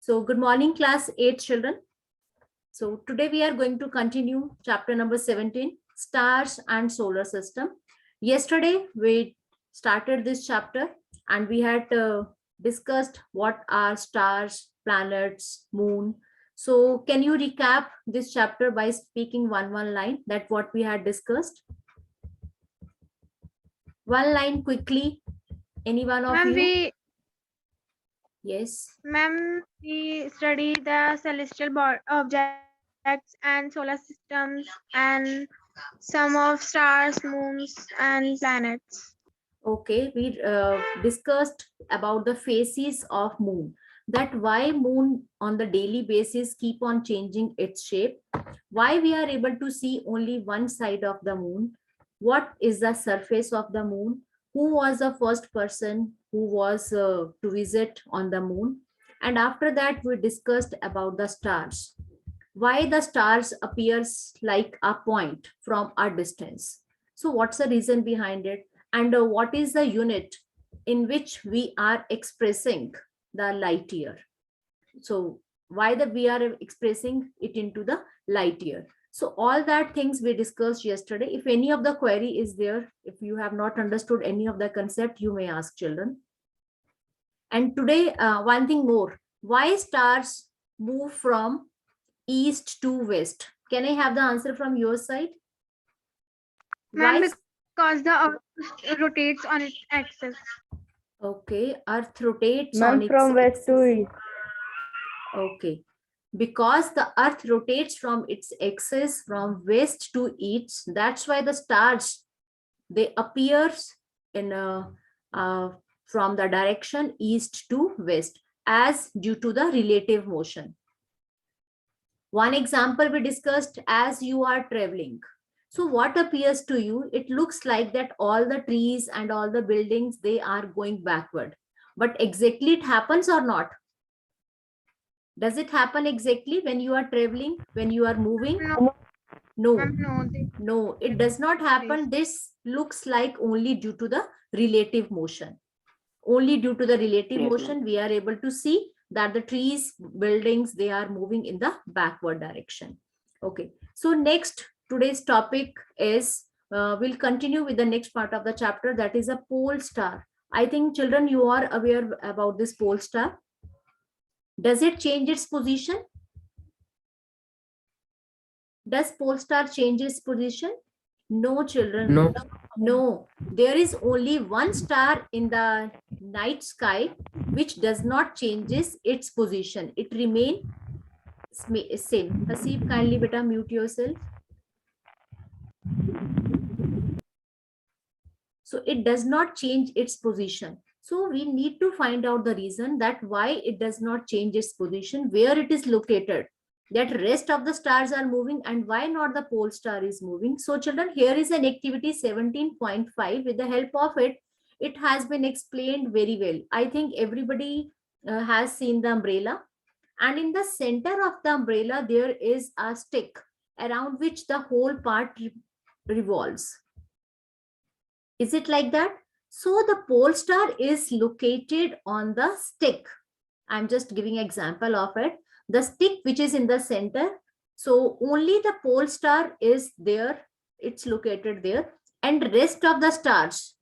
So good morning, class 8 children. So today we are going to continue chapter number 17, stars and solar system. Yesterday we started this chapter and we had discussed what are stars, planets, moon. So can you recap this chapter by speaking one line that what we had discussed? One line quickly. Any one of you? Yes. Ma'am, we study the celestial objects and solar systems and some of stars, moons, and planets. Okay, we discussed about the phases of moon, that why moon on the daily basis keep on changing its shape, why we are able to see only one side of the moon, what is the surface of the moon, who was the first person who was to visit on the moon, and after that we discussed about the stars, why the stars appears like a point from a distance. So what's the reason behind it, and what is the unit in which we are expressing the light year? So why that we are expressing it into the light year? So all that things we discussed yesterday. If any of the query is there, if you have not understood any of the concept, you may ask children. And today one thing more, why stars move from east to west? Can I have the answer from your side? Ma'am, Why? because the Earth rotates on its axis. Okay, Earth rotates on Ma'am, its from west axis. to east. Okay, because the Earth rotates from its axis from west to east. That's why the stars, they appears in from the direction east to west as due to the relative motion. One example we discussed, as you are traveling. So what appears to you? It looks like that all the trees and all the buildings, they are going backward. But exactly it happens or not? Does it happen exactly when you are traveling, when you are moving? No, No, ma'am, no, it does not happen. This looks like only due to the relative motion. Only due to the relative motion, we are able to see that the trees, buildings, they are moving in the backward direction. Okay, so next, today's topic is, we'll continue with the next part of the chapter, that is a pole star. I think children, you are aware about this pole star. Does it change its position? Does pole star change its position? No, children. No. No, there is only one star in the night sky which does not changes its position. It remain same. Hasib, kindly beta mute yourself. So it does not change its position. So we need to find out the reason that why it does not change its position, where it is located, that rest of the stars are moving and why not the pole star is moving. So children, here is an activity 17.5. With the help of it, it has been explained very well. I think everybody has seen the umbrella, and in the center of the umbrella there is a stick around which the whole part revolves. Is it like that? So the pole star is located on the stick. I'm just giving example of it. The stick which is in the center. So only the pole star is there. It's located there. And rest of the stars.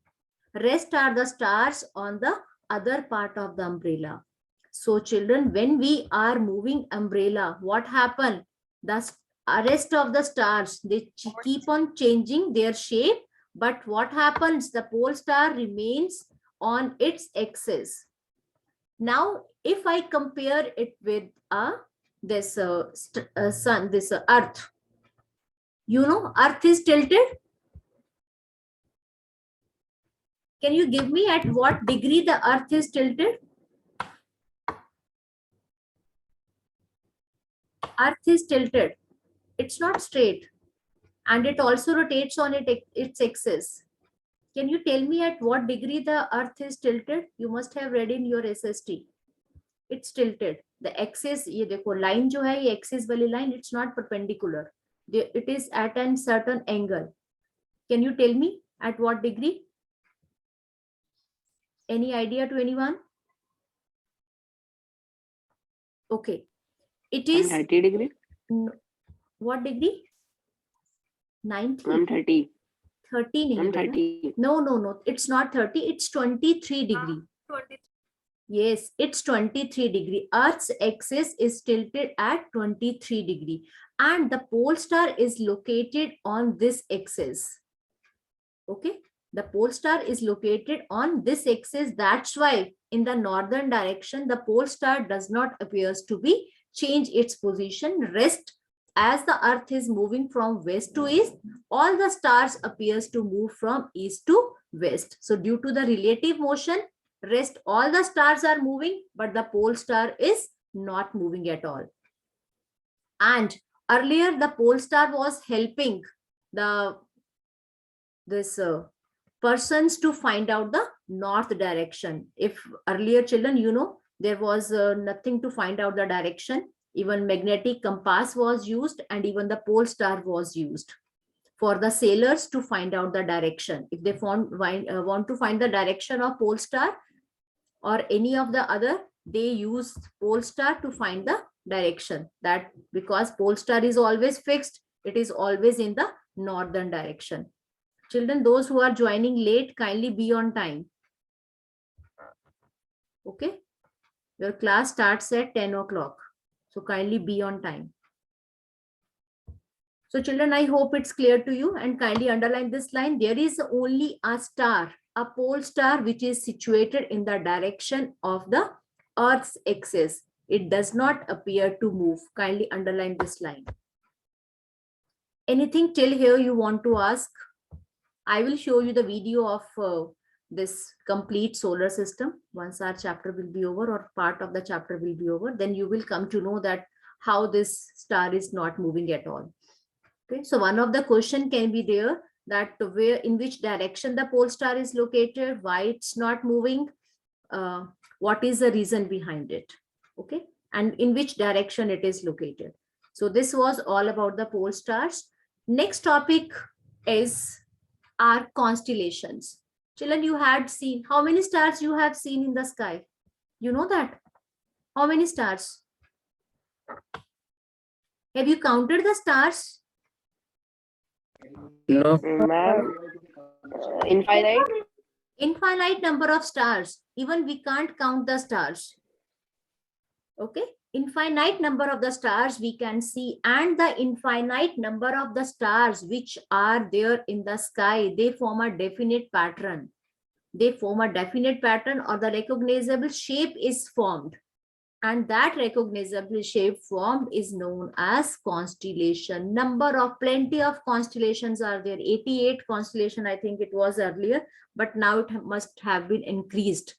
Rest are the stars on the other part of the umbrella. So children, when we are moving umbrella, what happen? The rest of the stars, they keep on changing their shape. But what happens? The pole star remains on its axis. Now, if I compare it with this sun, this Earth, you know, Earth is tilted. Can you give me at what degree the Earth is tilted? Earth is tilted. It's not straight. And it also rotates on its axis. Can you tell me at what degree the Earth is tilted? You must have read in your SST. It's tilted. The axis, ये देखो line जो है ये axis वाली line, it's not perpendicular. It is at a certain angle. Can you tell me at what degree? Any idea to anyone? Okay. It Ma'am, is 30 degree? what degree? 90? Ma'am, 30. 30 nahi Ma'am, beta. 30. No. It's not 30. It's 23 degree. Yes, it's 23 degree. Earth's axis is tilted at 23 degree. And the pole star is located on this axis. Okay. The pole star is located on this axis. That's why in the northern direction, the pole star does not appears to be change its position. Rest, as the earth is moving from west to east, all the stars appears to move from east to west. So due to the relative motion, rest all the stars are moving, but the pole star is not moving at all. And earlier the pole star was helping the this persons to find out the north direction. If earlier children, there was nothing to find out the direction, even magnetic compass was used and even the pole star was used for the sailors to find out the direction. If they want to find the direction of pole star or any of the other, they use pole star to find the direction. That because pole star is always fixed, it is always in the northern direction. Children, those who are joining late, kindly be on time. Okay. Your class starts at 10 o'clock. So kindly be on time. So children, I hope it's clear to you, and kindly underline this line. There is only a star, a pole star, which is situated in the direction of the Earth's axis. It does not appear to move. Kindly underline this line. Anything till here you want to ask? I will show you the video of this complete solar system. Once our chapter will be over or part of the chapter will be over, then you will come to know that how this star is not moving at all. Okay, so one of the question can be there, that where, in which direction the pole star is located, why it's not moving, what is the reason behind it, okay, and in which direction it is located. So this was all about the pole stars. Next topic is our constellations. Children, you had seen how many stars you have seen in the sky? You know that? How many stars? Have you counted the stars? No. Ma'am, infinite? Infinite number of stars. Even we can't count the stars. Okay. Infinite number of the stars we can see, and the infinite number of the stars which are there in the sky, they form a definite pattern. They form a definite pattern, or the recognizable shape is formed. And that recognizable shape formed is known as constellation. Number of plenty of constellations are there. 88 constellation, I think it was earlier, but now it must have been increased.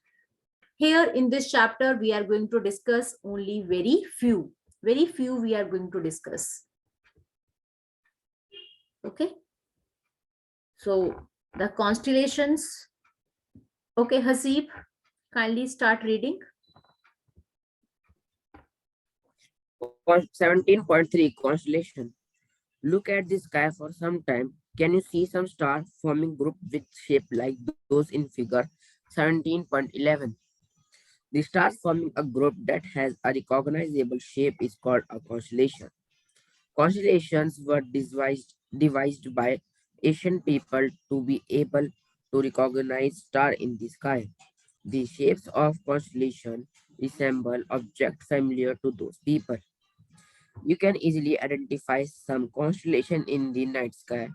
Here in this chapter, we are going to discuss only very few we are going to discuss. Okay. So the constellations. Okay, Hasib, kindly start reading. 17.3 Constellation. Look at the sky for some time. Can you see some stars forming group with shape like those in figure 17.11? The stars forming a group that has a recognizable shape is called a constellation. Constellations were devised by ancient people to be able to recognize stars in the sky. The shapes of constellation resemble objects familiar to those people. You can easily identify some constellation in the night sky.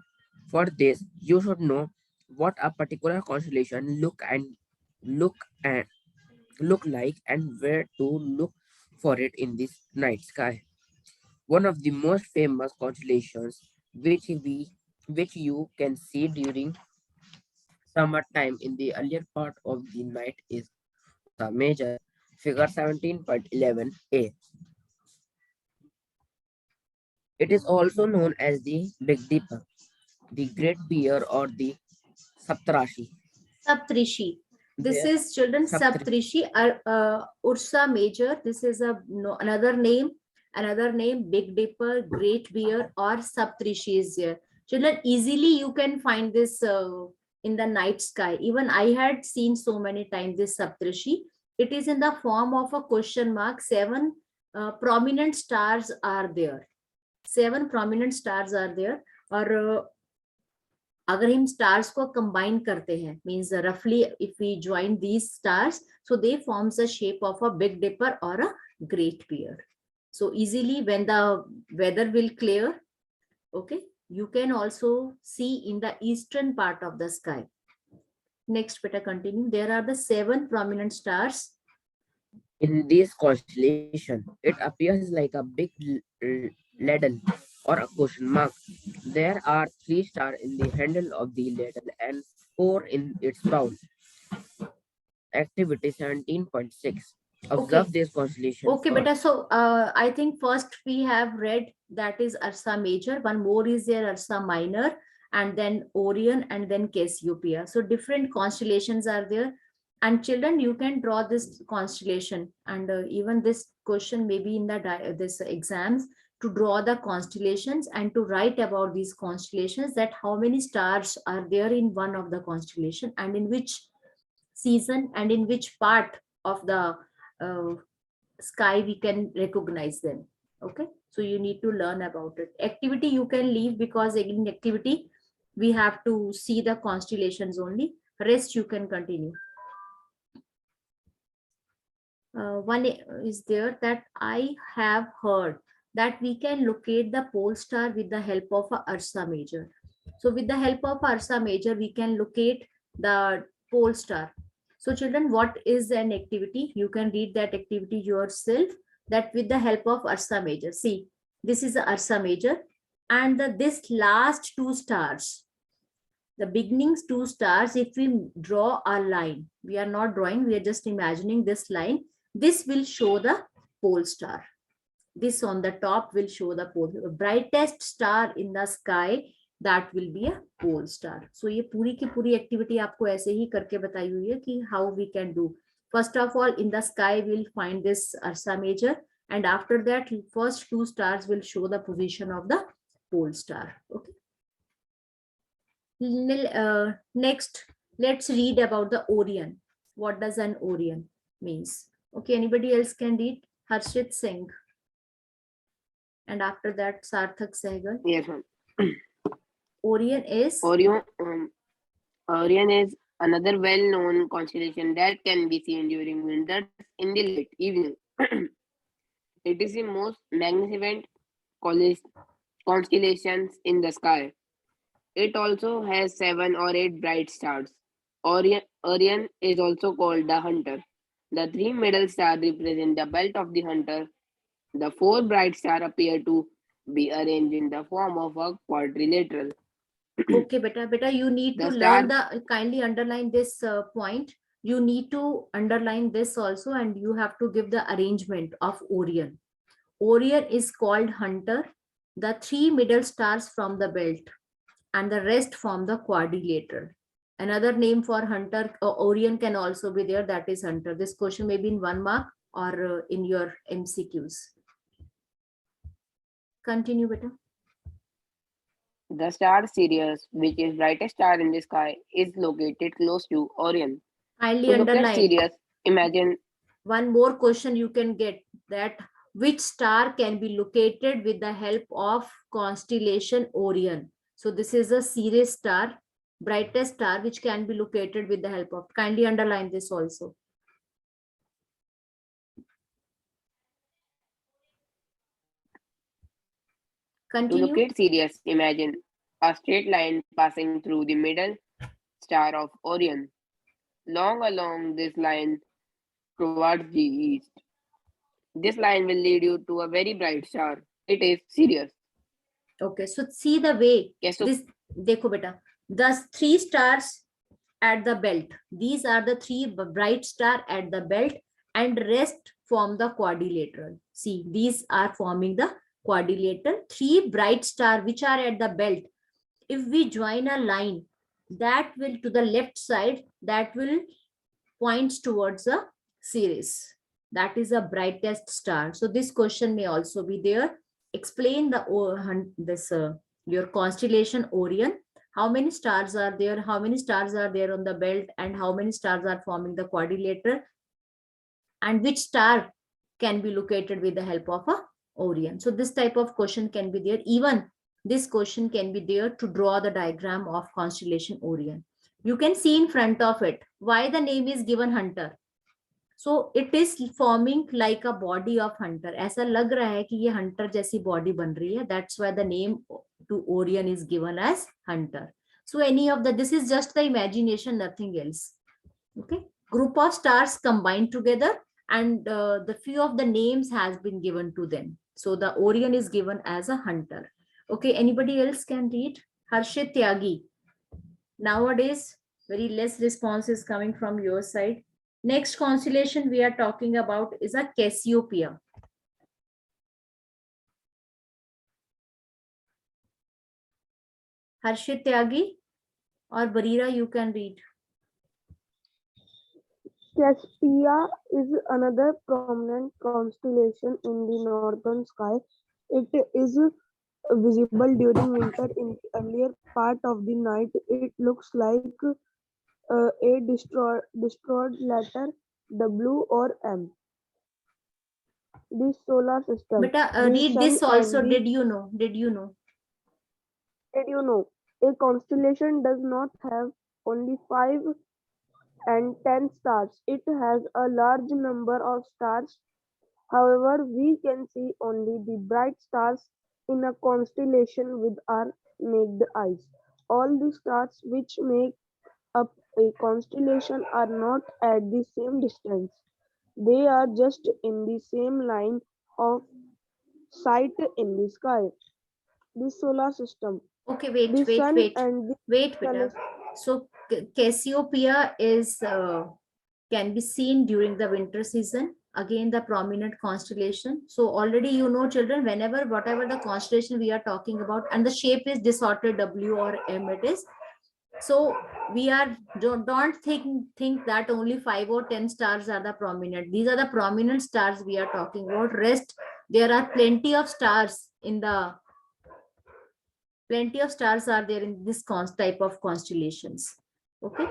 For this, you should know what a particular constellation look and look like and where to look for it in this night sky. One of the most famous constellations which you can see during summertime in the earlier part of the night is Ursa Major, figure 17.11a. It is also known as the Big Dipper, the Great Bear, or the Saptarashi. Saptrishi. This Where is children Saptrishi, Ursa Major. This is another name. Another name, Big Dipper, Great Bear, or Saptrishi is there. Children, easily you can find this in the night sky. Even I had seen so many times this Saptrishi. It is in the form of a question mark, 7 prominent stars are there. 7 prominent stars are there. और अगर हम stars को combine करते हैं, means roughly if we join these stars, so they forms the shape of a Big Dipper or a Great Bear. So easily when the weather will clear, okay, you can also see in the eastern part of the sky. Next, better continue. There are the 7 prominent stars. In this constellation, it appears like a big ladle or a question mark. There are 3 stars in the handle of the ladle and 4 in its bowl. Activity 17.6. Observe Okay. this constellation. Okay, first. beta. So I think first we have read that is Ursa Major. One more is there, Ursa Minor, and then Orion, and then Cassiopeia. So different constellations are there. And children, you can draw this constellation, and even this question maybe in the this exams, to draw the constellations and to write about these constellations, that how many stars are there in one of the constellation and in which season and in which part of the uh, sky we can recognize them. Okay, so you need to learn about it. Activity you can leave, because in activity we have to see the constellations only. Rest you can continue. One is there that I have heard that we can locate the pole star with the help of a Ursa Major. So with the help of Ursa Major, we can locate the pole star. So children, what is an activity? You can read that activity yourself, that with the help of Ursa Major. See, this is the Ursa Major, and this last 2 stars, the beginnings 2 stars, if we draw a line, we are not drawing, we are just imagining this line, this will show the pole star. This on the top will show the pole, brightest star in the sky, that will be a pole star. So ये पूरी की पूरी activity आपको ऐसे ही करके बताई हुई है कि how we can do. First of all, in the sky we'll find this Ursa Major, and after that first 2 stars will show the position of the pole star. Okay. Next, let's read about the Orion. What does an Orion means? Okay, anybody else can read? Harshit Singh. And after that, Sarthak Sehgal. Yes, ma'am. Orion is? Orion is another well-known constellation that can be seen during winters in the late evening. It is the most magnificent constellations in the sky. It also has 7 or 8 bright stars. Orion is also called the Hunter. The 3 middle stars represent the belt of the Hunter. The 4 bright stars appear to be arranged in the form of a quadrilateral. Okay, beta, you need to learn the, kindly underline this point. You need to underline this also, and you have to give the arrangement of Orion. Orion is called Hunter. The 3 middle stars from the belt, and the rest form the quadrilateral. Another name for Hunter, Orion can also be there, that is Hunter. This question may be in 1 mark or in your MCQs. Continue, beta. The star Sirius, which is brightest star in the sky, is located close to Orion. Kindly To look at underline. Sirius, imagine one more question you can get, that which star can be located with the help of constellation Orion. So this is a Sirius star, brightest star, which can be located with the help of. Kindly underline this also. Continue. To locate Sirius, imagine a straight line passing through the middle star of Orion. Long along this line towards the east. This line will lead you to a very bright star. It is Sirius. Okay, so see the way. Yes, so this, dekho beta, the 3 stars at the belt. These are the 3 bright star at the belt, and rest form the quadrilateral. See, these are forming the quadrilateral. 3 bright star which are at the belt. If we join a line, that will to the left side, that will points towards a Sirius. That is the brightest star. So this question may also be there. Explain the your constellation Orion. How many stars are there? How many stars are there on the belt? And how many stars are forming the quadrilateral? And which star can be located with the help of a Orion. So this type of question can be there. Even this question can be there to draw the diagram of constellation Orion. You can see in front of it why the name is given hunter. So it is forming like a body of hunter. ऐसा लग रहा है कि ये hunter जैसी body बन रही है. That's why the name to Orion is given as hunter. So any of the, this is just the imagination, nothing else. Okay, group of stars combined together, and the few of the names has been given to them. So the Orion is given as a hunter. Okay, anybody else can read? Harshit Tyagi. Nowadays, very less response is coming from your side. Next constellation we are talking about is a Cassiopeia. Harshit Tyagi or Barira, you can read. Cassiopeia is another prominent constellation in the northern sky. It is visible during winter in the earlier part of the night. It looks like a destroyed letter W or M. The solar system. Beta, the read sun this also. and the- Did you know? Did you know? Did you know a constellation does not have only 5 and 10 stars? It has a large number of stars. However, we can see only the bright stars in a constellation with our naked eyes. All the stars which make up a constellation are not at the same distance. They are just in the same line of sight in the sky. The solar system. Okay, The sun wait. and the Wait, beta. So Cassiopeia is can be seen during the winter season. Again, the prominent constellation. So already you know, children, whenever whatever the constellation we are talking about, and the shape is disordered W or M it is. So we are don't think that only 5 or 10 stars are the prominent. These are the prominent stars we are talking about. Rest, there are plenty of stars in the plenty of stars are there in this type of constellations. Okay,